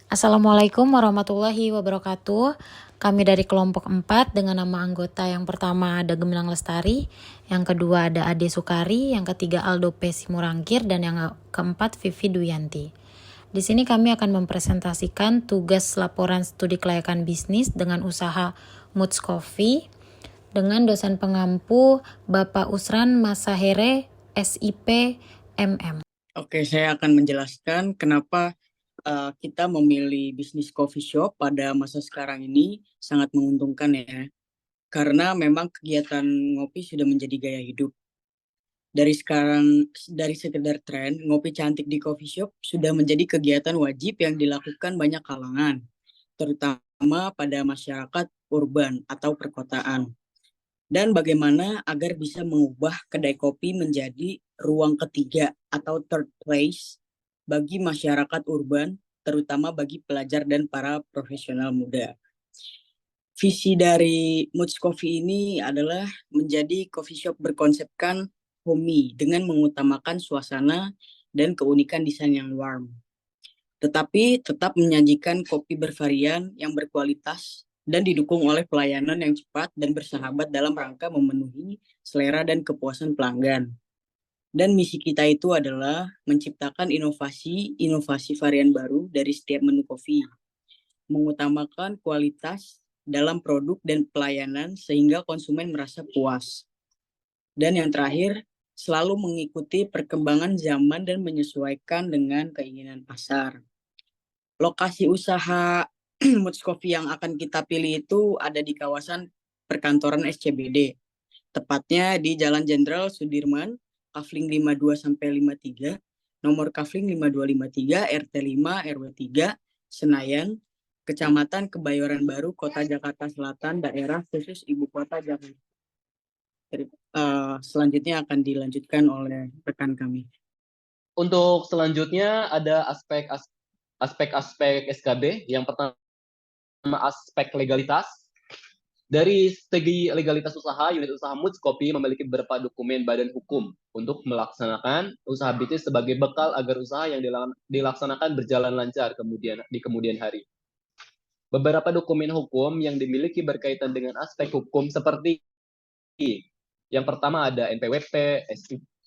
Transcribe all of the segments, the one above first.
Assalamualaikum warahmatullahi wabarakatuh. Kami dari kelompok 4 dengan nama anggota yang pertama ada Gemilang Lestari, yang kedua ada Ade Sukari, yang ketiga Aldo P. Simurangkir, dan yang keempat Vivi Duyanti. Di sini kami akan mempresentasikan tugas laporan studi kelayakan bisnis dengan usaha Moods Coffee dengan dosen pengampu Bapak Usran Masahere, SIP, MM. Oke, saya akan menjelaskan kenapa kita memilih bisnis coffee shop pada masa sekarang ini sangat menguntungkan ya. Karena memang kegiatan ngopi sudah menjadi gaya hidup. Dari sekedar tren, ngopi cantik di coffee shop sudah menjadi kegiatan wajib yang dilakukan banyak kalangan, terutama pada masyarakat urban atau perkotaan. Dan bagaimana agar bisa mengubah kedai kopi menjadi ruang ketiga atau third place bagi masyarakat urban, terutama bagi pelajar dan para profesional muda. Visi dari Moods Coffee ini adalah menjadi coffee shop berkonsepkan homey dengan mengutamakan suasana dan keunikan desain yang warm. Tetapi tetap menyajikan kopi bervarian yang berkualitas dan didukung oleh pelayanan yang cepat dan bersahabat dalam rangka memenuhi selera dan kepuasan pelanggan. Dan misi kita itu adalah menciptakan inovasi varian baru dari setiap menu kopi, mengutamakan kualitas dalam produk dan pelayanan sehingga konsumen merasa puas. Dan yang terakhir, selalu mengikuti perkembangan zaman dan menyesuaikan dengan keinginan pasar. Lokasi usaha Moods Coffee yang akan kita pilih itu ada di kawasan perkantoran SCBD, tepatnya di Jalan Jenderal Sudirman, Kafling 52 sampai 53, nomor Kafling 5253, RT 5, RW 3, Senayan, Kecamatan Kebayoran Baru, Kota Jakarta Selatan, daerah khusus Ibu Kota Jakarta. Selanjutnya akan dilanjutkan oleh rekan kami. Untuk selanjutnya ada aspek-aspek SKB. Yang pertama aspek legalitas. Dari segi legalitas usaha, unit usaha Moods Coffee memiliki beberapa dokumen badan hukum untuk melaksanakan usaha bisnis sebagai bekal agar usaha yang dilaksanakan berjalan lancar di kemudian hari. Beberapa dokumen hukum yang dimiliki berkaitan dengan aspek hukum seperti yang pertama ada NPWP,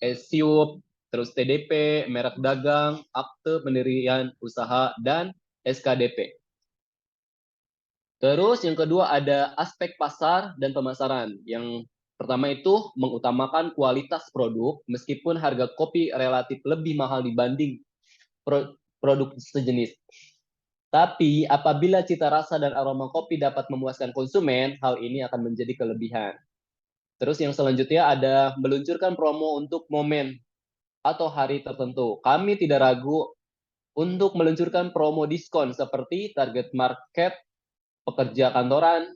SIUP, terus TDP, merek dagang, akte pendirian usaha, dan SKDP. Terus yang kedua ada aspek pasar dan pemasaran. Yang pertama itu mengutamakan kualitas produk meskipun harga kopi relatif lebih mahal dibanding produk sejenis. Tapi apabila cita rasa dan aroma kopi dapat memuaskan konsumen, hal ini akan menjadi kelebihan. Terus yang selanjutnya ada meluncurkan promo untuk momen atau hari tertentu. Kami tidak ragu untuk meluncurkan promo diskon seperti target market, pekerja kantoran.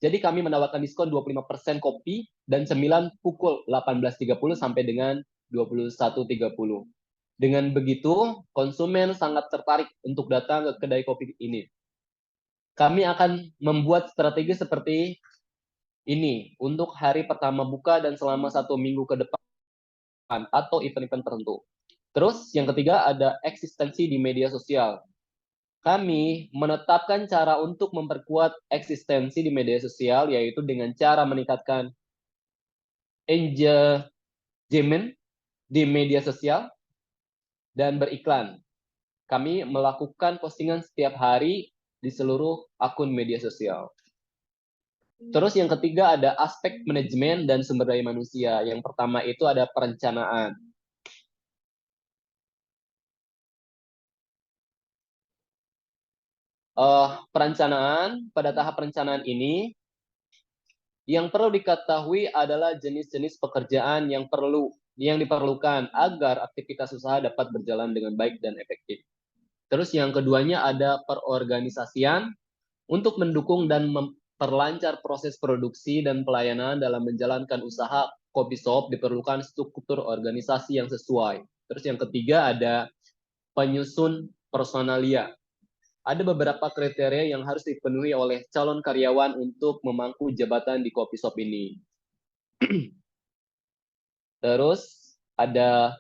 Jadi kami menawarkan diskon 25% kopi dan cemilan pukul 18.30 sampai dengan 21.30. Dengan begitu, konsumen sangat tertarik untuk datang ke kedai kopi ini. Kami akan membuat strategi seperti ini untuk hari pertama buka dan selama 1 minggu ke depan atau event-event tertentu. Terus yang ketiga ada eksistensi di media sosial. Kami menetapkan cara untuk memperkuat eksistensi di media sosial, yaitu dengan cara meningkatkan engagement di media sosial dan beriklan. Kami melakukan postingan setiap hari di seluruh akun media sosial. Terus yang ketiga ada aspek manajemen dan sumber daya manusia. Yang pertama itu ada perencanaan. Pada tahap perencanaan ini, yang perlu diketahui adalah jenis-jenis pekerjaan yang diperlukan agar aktivitas usaha dapat berjalan dengan baik dan efektif. Terus yang keduanya ada perorganisasian untuk mendukung dan memperlancar proses produksi dan pelayanan dalam menjalankan usaha kopi shop diperlukan struktur organisasi yang sesuai. Terus yang ketiga ada penyusun personalia. Ada beberapa kriteria yang harus dipenuhi oleh calon karyawan untuk memangku jabatan di kopi shop ini. Terus ada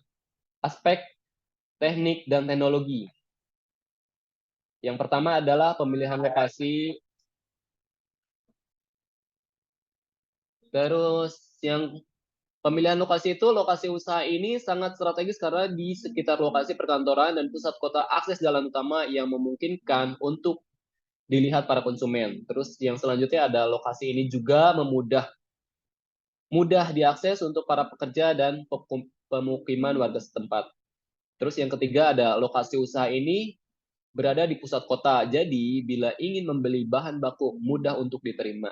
aspek teknik dan teknologi. Yang pertama adalah pemilihan lokasi. Terus yang pemilihan lokasi itu, lokasi usaha ini sangat strategis karena di sekitar lokasi perkantoran dan pusat kota akses jalan utama yang memungkinkan untuk dilihat para konsumen. Terus yang selanjutnya ada lokasi ini juga mudah diakses untuk para pekerja dan pemukiman warga setempat. Terus yang ketiga ada lokasi usaha ini berada di pusat kota, jadi bila ingin membeli bahan baku mudah untuk diterima.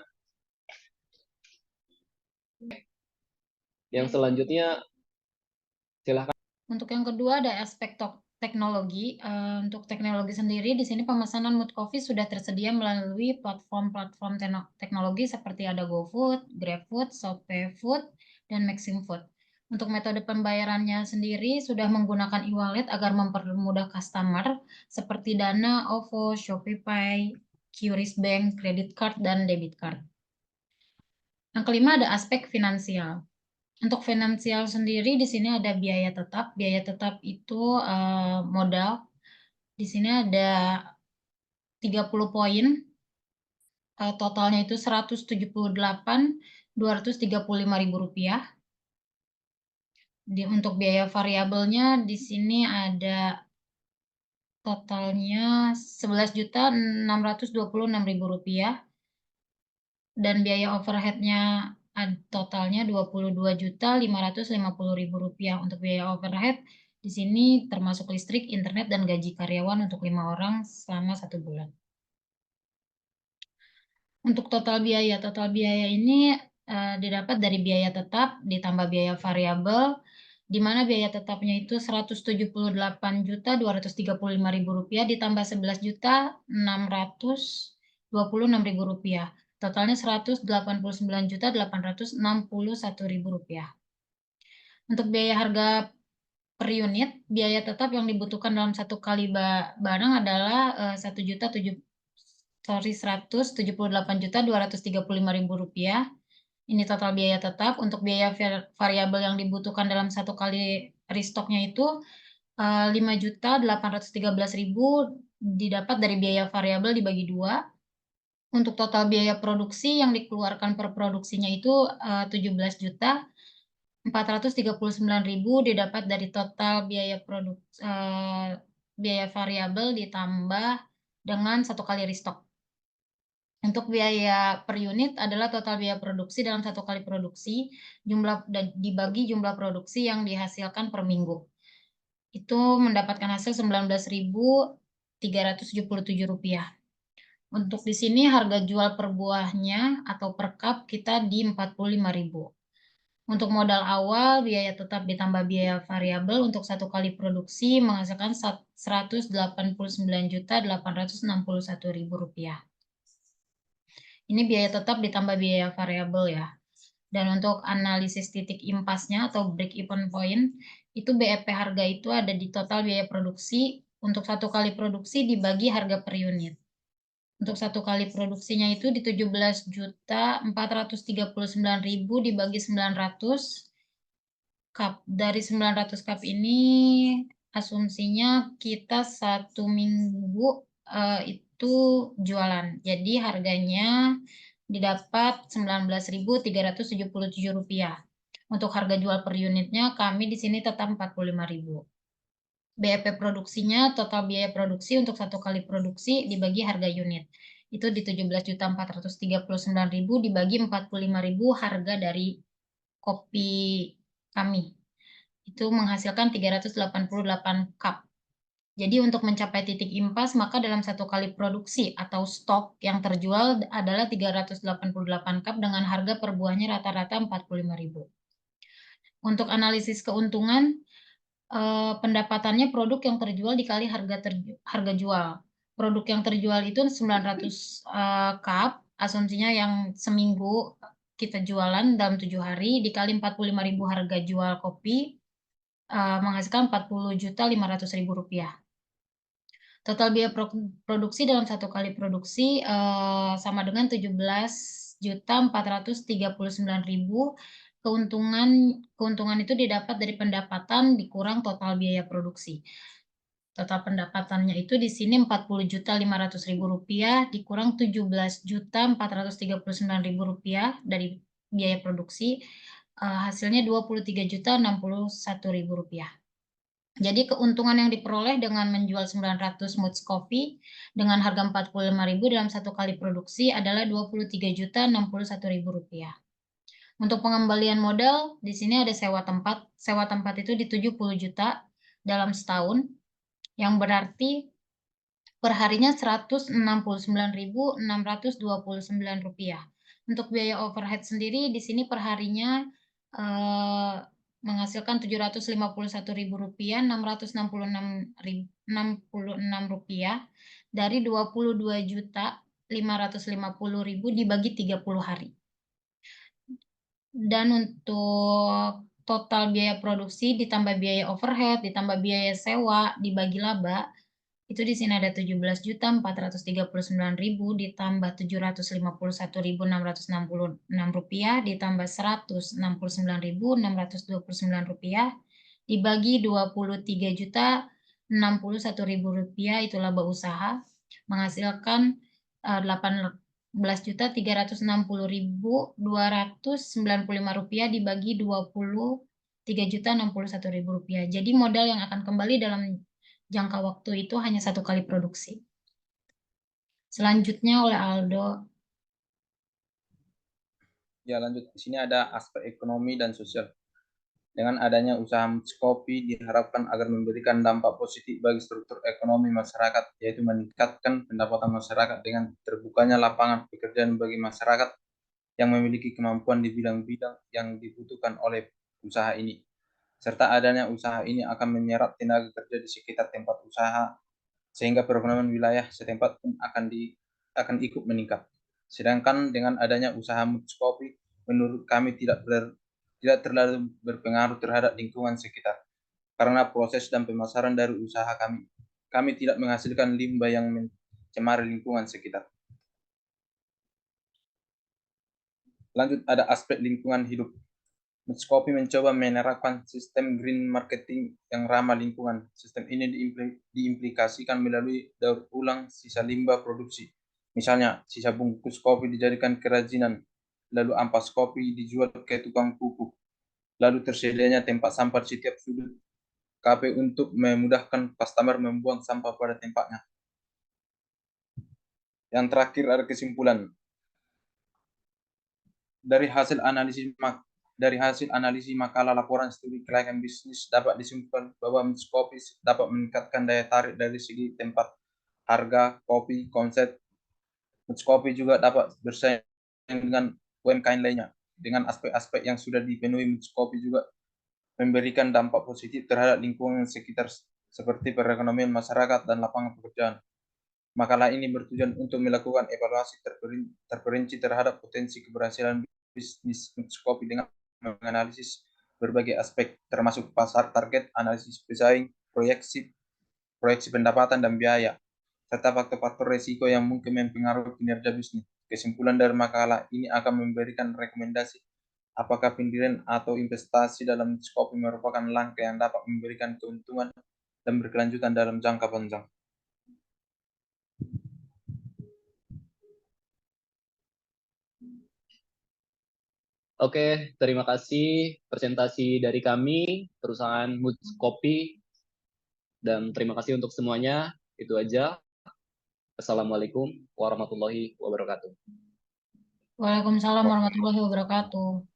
Yang selanjutnya silahkan. Untuk yang kedua ada aspek teknologi. Untuk teknologi sendiri di sini pemesanan Mood Coffee sudah tersedia melalui platform-platform teknologi seperti ada GoFood, GrabFood, ShopeeFood, dan Maximfood. Untuk metode pembayarannya sendiri sudah menggunakan e-wallet agar mempermudah customer seperti Dana, OVO, Shopee, QRIS Bank, credit card, dan debit card. Yang kelima ada aspek finansial. Untuk finansial sendiri di sini ada biaya tetap. Biaya tetap itu modal. Di sini ada 30 poin. Totalnya itu Rp178.235.000. Untuk biaya variabelnya di sini ada totalnya Rp11.626.000 dan biaya overheadnya totalnya Rp22.550.000. Untuk biaya overhead di sini termasuk listrik, internet, dan gaji karyawan untuk 5 orang selama 1 bulan. Untuk total biaya ini didapat dari biaya tetap ditambah biaya variabel, di mana biaya tetapnya itu Rp178.235.000 ditambah Rp11.626.000. Totalnya Rp189.861.000. Untuk biaya harga per unit, biaya tetap yang dibutuhkan dalam satu kali barang adalah Rp178.235.000. Ini total biaya tetap. Untuk biaya variabel yang dibutuhkan dalam satu kali restocknya itu Rp5.813.000 didapat dari biaya variabel dibagi 2. Untuk total biaya produksi yang dikeluarkan per produksinya itu Rp17.439.000 didapat dari total biaya variabel ditambah dengan satu kali restock. Untuk biaya per unit adalah total biaya produksi dalam satu kali produksi dibagi jumlah produksi yang dihasilkan per minggu. Itu mendapatkan hasil Rp19.377. Untuk di sini harga jual per buahnya atau per cup kita di Rp45.000. Untuk modal awal, biaya tetap ditambah biaya variabel untuk satu kali produksi menghasilkan Rp189.861.000. Ini biaya tetap ditambah biaya variabel ya. Dan untuk analisis titik impasnya atau break even point, itu BEP harga itu ada di total biaya produksi untuk satu kali produksi dibagi harga per unit. Untuk satu kali produksinya itu di Rp17.439.000 dibagi 900 cup. Dari 900 cup ini asumsinya kita 1 minggu itu jualan. Jadi harganya didapat Rp19.377. Untuk harga jual per unitnya kami di sini tetap Rp45.000. BEP produksinya, total biaya produksi untuk satu kali produksi dibagi harga unit. Itu di Rp17.439.000 dibagi Rp45.000 harga dari kopi kami. Itu menghasilkan 388 cup. Jadi untuk mencapai titik impas, maka dalam satu kali produksi atau stok yang terjual adalah 388 cup dengan harga per buahnya rata-rata Rp45.000. Untuk analisis keuntungan, pendapatannya produk yang terjual dikali harga jual. Produk yang terjual itu 900 cup, asumsinya yang seminggu kita jualan dalam 7 hari, dikali Rp45.000 harga jual kopi, menghasilkan Rp40.500.000. Total biaya produksi dalam satu kali produksi sama dengan Rp17.439.000. Keuntungan itu didapat dari pendapatan dikurang total biaya produksi. Total pendapatannya itu di sini Rp40.500.000 dikurang Rp17.439.000 dari biaya produksi, hasilnya Rp23.061.000. Jadi keuntungan yang diperoleh dengan menjual 900 Moods Coffee dengan harga Rp45.000 dalam satu kali produksi adalah Rp23.061.000. Untuk pengembalian modal, di sini ada sewa tempat. Sewa tempat itu di 70 juta dalam setahun, yang berarti perharinya Rp169.629. Untuk biaya overhead sendiri di sini perharinya menghasilkan Rp751.666 dari Rp22.550.000 dibagi 30 hari. Dan untuk total biaya produksi ditambah biaya overhead ditambah biaya sewa dibagi laba itu di sini ada Rp17.439.000 ditambah Rp751.666 ditambah Rp169.629 dibagi Rp23.061.000 itu laba usaha menghasilkan Rp18.360.295 dibagi Rp23.061.000. Jadi modal yang akan kembali dalam jangka waktu itu hanya satu kali produksi. Selanjutnya oleh Aldo. Ya, lanjut. Di sini ada aspek ekonomi dan sosial. Dengan adanya usaha Moods Coffee diharapkan agar memberikan dampak positif bagi struktur ekonomi masyarakat, yaitu meningkatkan pendapatan masyarakat dengan terbukanya lapangan pekerjaan bagi masyarakat yang memiliki kemampuan di bidang-bidang yang dibutuhkan oleh usaha ini. Serta adanya usaha ini akan menyerap tenaga kerja di sekitar tempat usaha, sehingga perekonomian wilayah setempat pun akan ikut meningkat. Sedangkan dengan adanya usaha Moods Coffee, menurut kami tidak terlalu berpengaruh terhadap lingkungan sekitar, karena proses dan pemasaran dari usaha kami tidak menghasilkan limbah yang mencemari lingkungan sekitar. Lanjut, ada aspek lingkungan hidup. Moods Coffee mencoba menerapkan sistem green marketing yang ramah lingkungan. Sistem ini diimplikasikan melalui daur ulang sisa limbah produksi. Misalnya, sisa bungkus kopi dijadikan kerajinan, lalu ampas kopi dijual ke tukang pupuk. Lalu tersedianya tempat sampah di setiap sudut kafe untuk memudahkan customer membuang sampah pada tempatnya. Yang terakhir ada kesimpulan. Dari hasil analisis makalah laporan studi kelayakan bisnis dapat disimpulkan bahwa Moods Coffee dapat meningkatkan daya tarik dari segi tempat, harga, kopi, konsep. Moods Coffee juga dapat bersaing dengan UMKM lainnya. Dengan aspek-aspek yang sudah dipenuhi, Moods Coffee juga memberikan dampak positif terhadap lingkungan sekitar seperti perekonomian masyarakat dan lapangan pekerjaan. Makalah ini bertujuan untuk melakukan evaluasi terperinci terhadap potensi keberhasilan bisnis Moods Coffee dengan menganalisis berbagai aspek termasuk pasar target, analisis pesaing, proyeksi pendapatan dan biaya, serta faktor-faktor risiko yang mungkin mempengaruhi kinerja bisnis. Kesimpulan dari makalah ini akan memberikan rekomendasi apakah pendirian atau investasi dalam Moods Coffee merupakan langkah yang dapat memberikan keuntungan dan berkelanjutan dalam jangka panjang. Oke, terima kasih presentasi dari kami, perusahaan Moods Coffee, dan terima kasih untuk semuanya. Itu aja. Assalamualaikum warahmatullahi wabarakatuh. Waalaikumsalam warahmatullahi wabarakatuh.